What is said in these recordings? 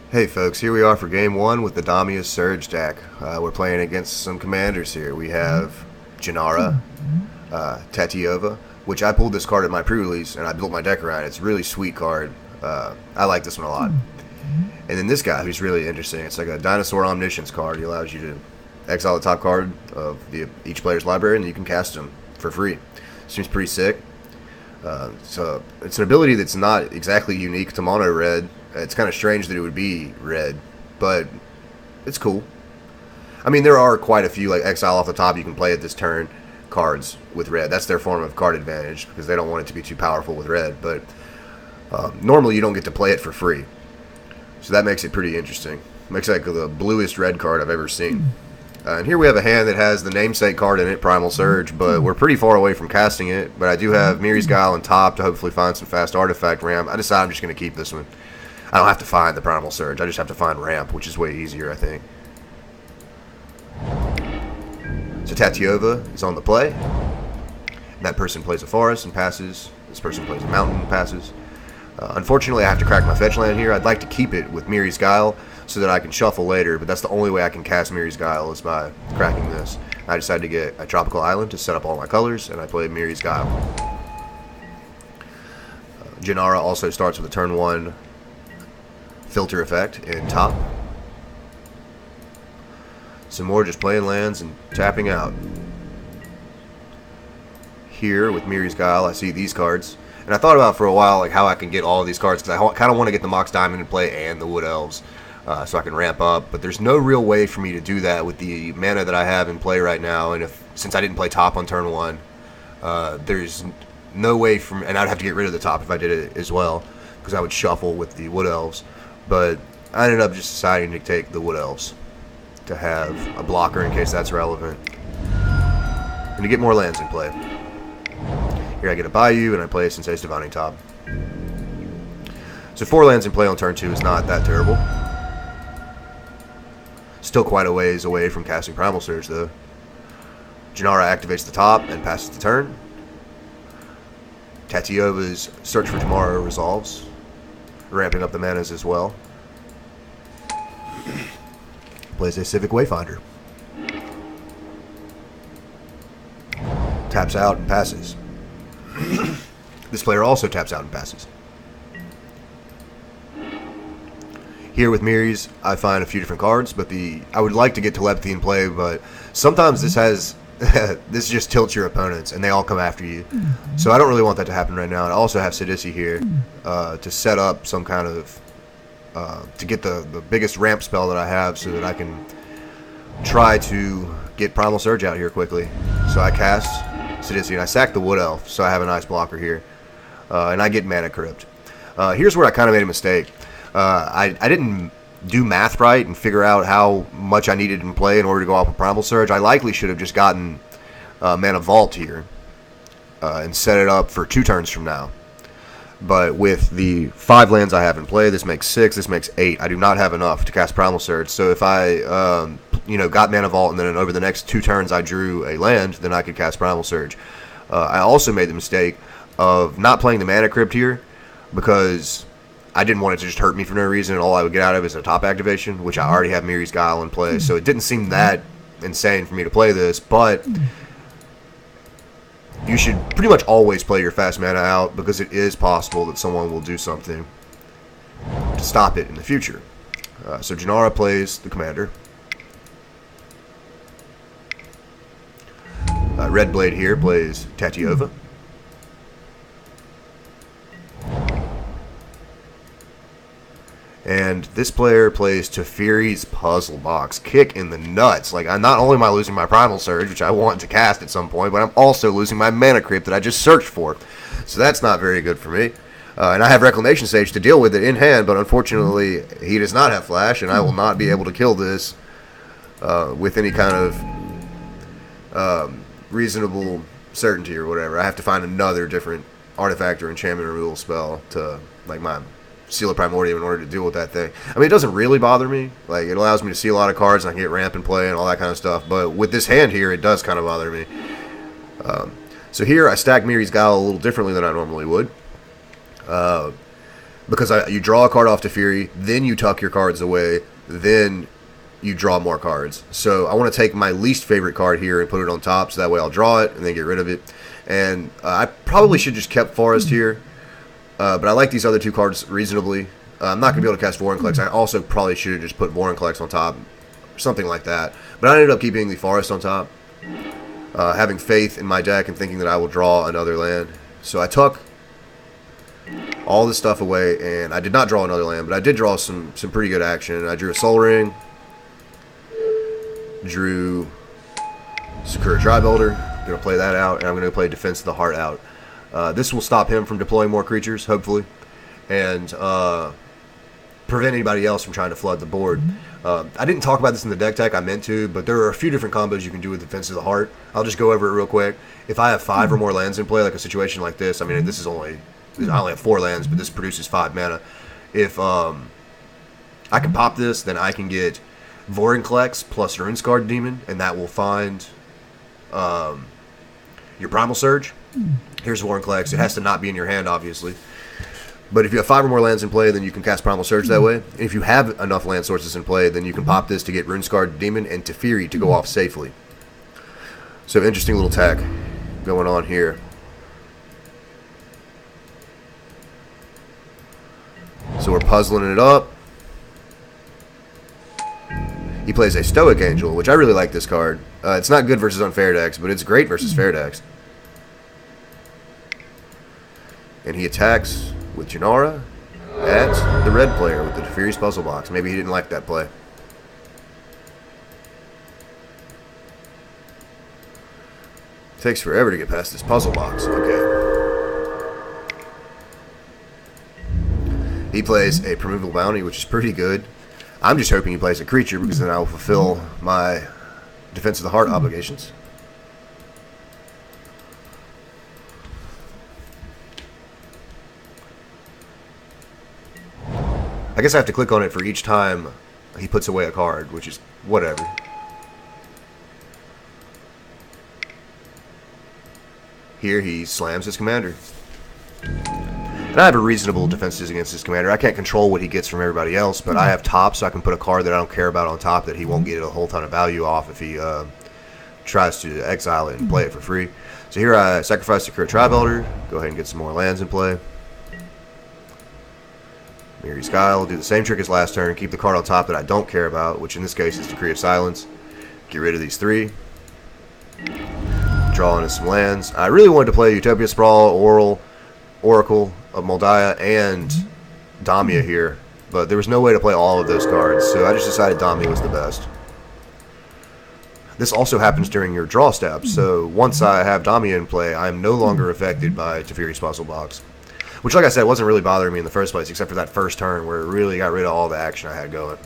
Hey folks, here we are for game one with the Damia Surge deck. We're playing against some commanders here. We have Janara, Tatiova, which I pulled this card at my pre-release and I built my deck around. It's a really sweet card. I like this one a lot. And then this guy who's really interesting. It's like a Dinosaur Omniscience card. He allows you to exile the top card of each player's library and you can cast him for free. Seems pretty sick. So it's an ability that's not exactly unique to mono red. It's kind of strange that it would be red, but it's cool. I mean, there are quite a few like exile off the top you can play at this turn cards with red. That's their form of card advantage because they don't want it to be too powerful with red. But normally you don't get to play it for free, so that makes it pretty interesting. Makes it like the bluest red card I've ever seen. And here we have a hand that has the namesake card in it, Primal Surge, but we're pretty far away from casting it. But I do have Miri's Guile on top to hopefully find some fast artifact ramp. I decided I'm just going to keep this one. I don't have to find the Primal Surge. I just have to find ramp, which is way easier, I think. So Tatiova is on the play. That person plays a forest and passes. This person plays a mountain and passes. Unfortunately, I have to crack my fetch land here. I'd like to keep it with Miri's Guile so that I can shuffle later, but that's the only way I can cast Miri's Guile is by cracking this. I decided to get a tropical island to set up all my colors, and I played Miri's Guile. Janara also starts with a turn 1 filter effect in top. Some more just playing lands and tapping out. Here with Miri's Guile, I see these cards. And I thought about for a while like how I can get all of these cards because I kind of want to get the Mox Diamond in play and the Wood Elves so I can ramp up. But there's no real way for me to do that with the mana that I have in play right now. And since I didn't play top on turn 1, there's no way from, and I'd have to get rid of the top if I did it as well because I would shuffle with the Wood Elves. But I ended up just deciding to take the Wood Elves to have a blocker in case that's relevant and to get more lands in play. Here I get a Bayou, and I play a Sensei's Divining Top. So 4 lands in play on turn 2 is not that terrible. Still quite a ways away from casting Primal Surge, though. Janara activates the top and passes the turn. Tatiova's Search for Tomorrow resolves, ramping up the manas as well. Plays a Civic Wayfinder. Taps out and passes. This player also taps out and passes. Here with Miri's, I find a few different cards, but I would like to get Telepathy in play, but sometimes this just tilts your opponents, and they all come after you. So I don't really want that to happen right now. I also have Sidisi here to set up some kind of to get the biggest ramp spell that I have so that I can try to get Primal Surge out here quickly. So I cast Sidisi and I sack the Wood Elf, so I have a nice blocker here. And I get Mana Crypt. Here's where I kind of made a mistake. I didn't do math right and figure out how much I needed in play in order to go off with Primal Surge. I likely should have just gotten Mana Vault here and set it up for 2 turns from now. But with the 5 lands I have in play, this makes 6, this makes 8. I do not have enough to cast Primal Surge. So if I, got Mana Vault and then over the next 2 turns I drew a land, then I could cast Primal Surge. I also made the mistake of not playing the Mana Crypt here because I didn't want it to just hurt me for no reason, and all I would get out of it is a top activation, which I already have Miri's Guile in play. So it didn't seem that insane for me to play this, but you should pretty much always play your fast mana out because it is possible that someone will do something to stop it in the future. So Janara plays the commander. Red Blade here plays Tatiova. And this player plays Teferi's Puzzle Box. Kick in the nuts. Like, not only am I losing my Primal Surge, which I want to cast at some point, but I'm also losing my Mana Crypt that I just searched for. So that's not very good for me. And I have Reclamation Sage to deal with it in hand, but unfortunately he does not have Flash, and I will not be able to kill this with any kind of reasonable certainty or whatever. I have to find another different artifact or enchantment removal spell to, like, my Seal of Primordium in order to deal with that thing. I mean, it doesn't really bother me. Like, it allows me to see a lot of cards and I can get ramp and play and all that kind of stuff. But with this hand here, it does kind of bother me. So here, I stack Miri's Guile a little differently than I normally would. because you draw a card off to Fury, then you tuck your cards away, then you draw more cards. So I want to take my least favorite card here and put it on top, so that way I'll draw it and then get rid of it. And I probably should just kept Forest here, but I like these other two cards reasonably. I'm not going to be able to cast Vorinclex. I also probably should have just put Vorinclex on top, something like that. But I ended up keeping the Forest on top, having faith in my deck and thinking that I will draw another land. So I took all this stuff away, and I did not draw another land, but I did draw some pretty good action. I drew a Soul Ring, drew Sakura Tribuilder. I'm going to play that out, and I'm going to play Defense of the Heart out. This will stop him from deploying more creatures, hopefully, and prevent anybody else from trying to flood the board. I didn't talk about this in the deck tech, I meant to, but there are a few different combos you can do with Defense of the Heart. I'll just go over it real quick. If I have 5 or more lands in play, like a situation like this, I mean, this is only, I only have 4 lands, but this produces 5 mana. If I can pop this, then I can get Vorinclex plus Runescarred Demon, and that will find your Primal Surge. Here's Vorinclex. It has to not be in your hand, obviously. But if you have 5 or more lands in play, then you can cast Primal Surge that way. And if you have enough land sources in play, then you can pop this to get Runescarred Demon and Teferi to go off safely. So interesting little tech going on here. So we're puzzling it up. He plays a Stoic Angel, which I really like this card. It's not good versus unfair decks, but it's great versus fair decks. And he attacks with Janara at the red player with the Teferi's Puzzle Box. Maybe he didn't like that play. Takes forever to get past this puzzle box. Okay. He plays a Primeval Bounty, which is pretty good. I'm just hoping he plays a creature, because then I will fulfill my Defense of the Heart obligations. I guess I have to click on it for each time he puts away a card, which is whatever. Here he slams his commander. And I have a reasonable defenses against his commander. I can't control what he gets from everybody else, but I have top, so I can put a card that I don't care about on top that he won't get a whole ton of value off if he tries to exile it and play it for free. So here I sacrifice Sakura Tribuilder. Go ahead and get some more lands in play. Mirri Sky will do the same trick as last turn. Keep the card on top that I don't care about, which in this case is Decree of Silence. Get rid of these 3. Draw into some lands. I really wanted to play Utopia Sprawl, Oracle of Moldiah, and Damia here, but there was no way to play all of those cards, so I just decided Damia was the best. This also happens during your draw steps, so once I have Damia in play, I am no longer affected by Teferi's Puzzle Box. Which, like I said, wasn't really bothering me in the first place, except for that first turn where it really got rid of all the action I had going.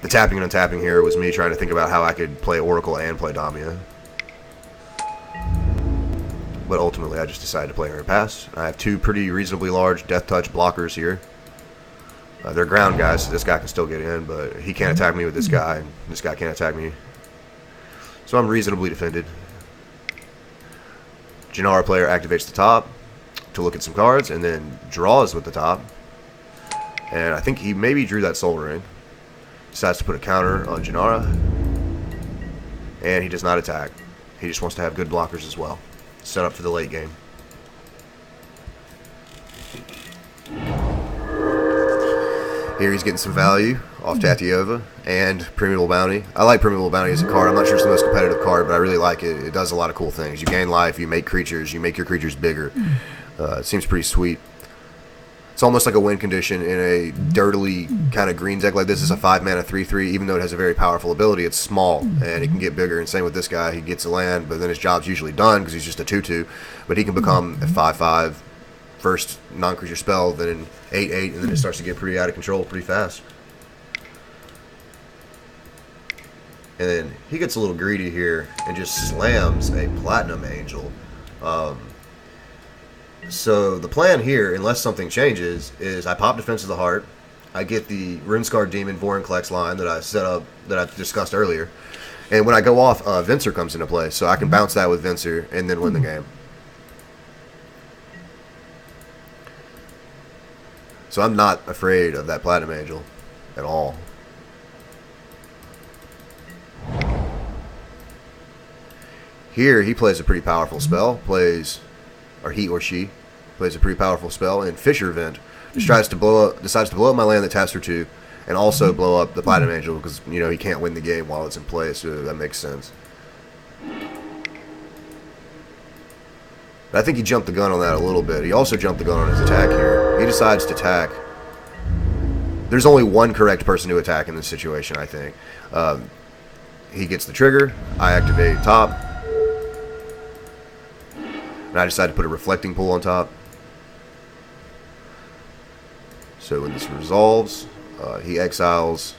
The tapping and untapping here was me trying to think about how I could play Oracle and play Damia. But ultimately, I just decided to play her pass. I have 2 pretty reasonably large Death Touch blockers here. They're ground guys, so this guy can still get in, but he can't attack me with this guy, and this guy can't attack me. So I'm reasonably defended. Janara player activates the top to look at some cards, and then draws with the top. And I think he maybe drew that Soul Ring. Decides to put a counter on Janara. And he does not attack. He just wants to have good blockers as well. Set up for the late game. Here he's getting some value off Tatyova and Primeval Bounty. I like Primeval Bounty as a card. I'm not sure it's the most competitive card, but I really like it. It does a lot of cool things. You gain life, you make creatures, you make your creatures bigger. It seems pretty sweet. It's almost like a win condition in a dirtily kind of green deck like this. It's a 5-mana 3/3. Even though it has a very powerful ability, it's small, and it can get bigger. And same with this guy. He gets a land, but then his job's usually done because he's just a 2/2. But he can become a 5/5 first non-creature spell, then an 8/8, and then it starts to get pretty out of control pretty fast. And then he gets a little greedy here and just slams a Platinum Angel. So the plan here, unless something changes, is I pop Defense of the Heart. I get the Runescarred Demon Vorinclex line that I set up, that I discussed earlier. And when I go off, Venser comes into play. So I can bounce that with Venser and then win the game. So I'm not afraid of that Platinum Angel at all. Here, he plays a pretty powerful spell. Or he or she plays a pretty powerful spell. And Fissure Vent decides to blow up my land that taps for 2, and also blow up the Platinum Angel because, you know, he can't win the game while it's in play, so that makes sense. But I think he jumped the gun on that a little bit. He also jumped the gun on his attack here. He decides to attack. There's only one correct person to attack in this situation, I think. He gets the trigger. I activate top. And I decide to put a Reflecting Pool on top. So when this resolves, he exiles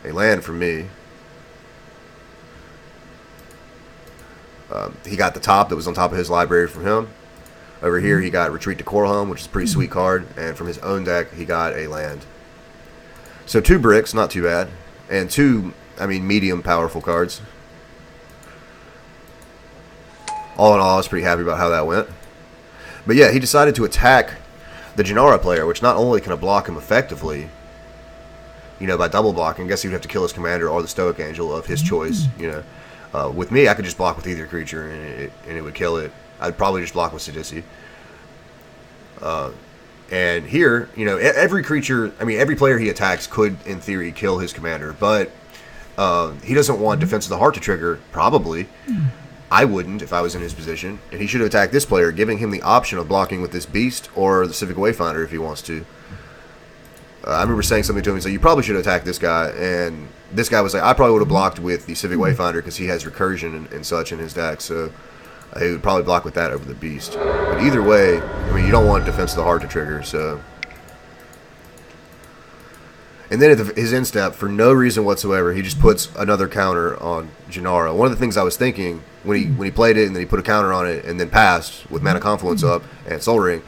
a land from me. He got the top that was on top of his library from him. Over here, he got Retreat to Korham, which is a pretty sweet card. And from his own deck, he got a land. So 2 bricks, not too bad. And 2, medium powerful cards. All in all, I was pretty happy about how that went. But yeah, he decided to attack the Jinara player, which not only can I block him effectively, you know, by double blocking. I guess he would have to kill his commander or the Stoic Angel of his choice, you know. With me, I could just block with either creature and it would kill it. I'd probably just block with Sidisi. And here, you know, every creature, every player he attacks could, in theory, kill his commander. But he doesn't want Defense of the Heart to trigger, probably. I wouldn't if I was in his position. And he should have attacked this player, giving him the option of blocking with this Beast or the Civic Wayfinder if he wants to. I remember saying something to him, so you probably should attack this guy. And this guy was like, I probably would have blocked with the Civic Wayfinder because he has recursion and such in his deck. So he would probably block with that over the Beast. But either way, you don't want Defense of the Heart to trigger, so. And then at his end step, for no reason whatsoever, he just puts another counter on Jinara. One of the things I was thinking when he played it and then he put a counter on it and then passed with Mana Confluence up and Soul Ring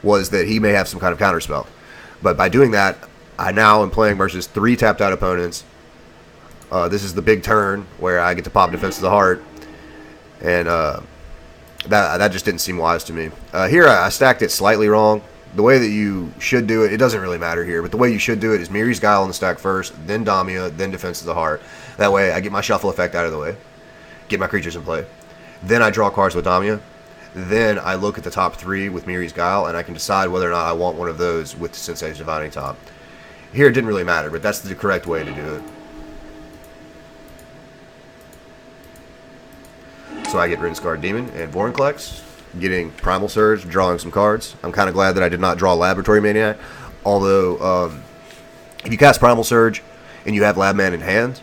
was that he may have some kind of counter spell. But by doing that, I now am playing versus 3 tapped out opponents. This is the big turn where I get to pop Defense of the Heart. And that just didn't seem wise to me. Here I stacked it slightly wrong. The way that you should do it, it doesn't really matter here, but the way you should do it is Miri's Guile on the stack first, then Damia, then Defense of the Heart. That way I get my shuffle effect out of the way, get my creatures in play. Then I draw cards with Damia. Then I look at the top 3 with Miri's Guile, and I can decide whether or not I want one of those with Sensei's Divining top. Here it didn't really matter, but that's the correct way to do it. So I get Rinskard Demon and Vorinclex, getting Primal Surge, drawing some cards. I'm kind of glad that I did not draw Laboratory Maniac, although if you cast Primal Surge and you have Labman in hand,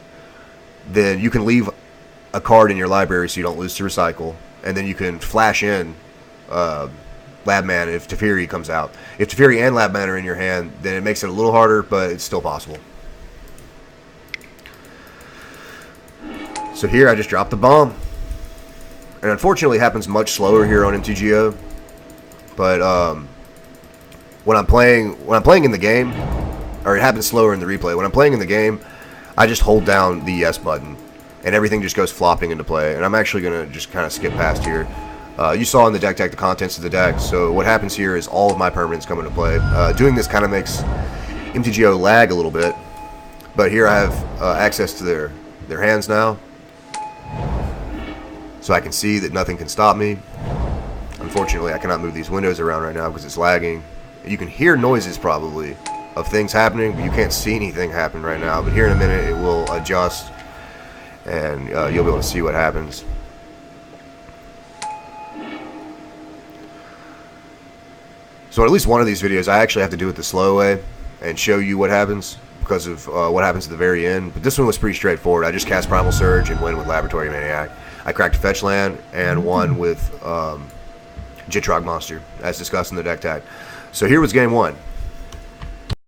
then you can leave a card in your library so you don't lose to recycle, and then you can flash in Labman if Teferi comes out. If Teferi and Labman are in your hand, then it makes it a little harder, but it's still possible. So here I just dropped the bomb. And unfortunately it happens much slower here on MTGO. But when I'm playing in the game, or it happens slower in the replay. When I'm playing in the game, I just hold down the yes button and everything just goes flopping into play. And I'm actually going to just kind of skip past here. You saw in the deck tech the contents of the deck. So what happens here is all of my permanents come into play. Doing this kind of makes MTGO lag a little bit. But here I have access to their hands now. So I can see that nothing can stop me. Unfortunately, I cannot move these windows around right now because it's lagging. You can hear noises probably of things happening, but you can't see anything happen right now. But here in a minute it will adjust and you'll be able to see what happens. So at least one of these videos I actually have to do it the slow way and show you what happens because of what happens at the very end. But this one was pretty straightforward. I just cast Primal Surge and win with Laboratory Maniac. I cracked a fetch land and won with Jitrog Monster, as discussed in the deck tag. So here was game 1.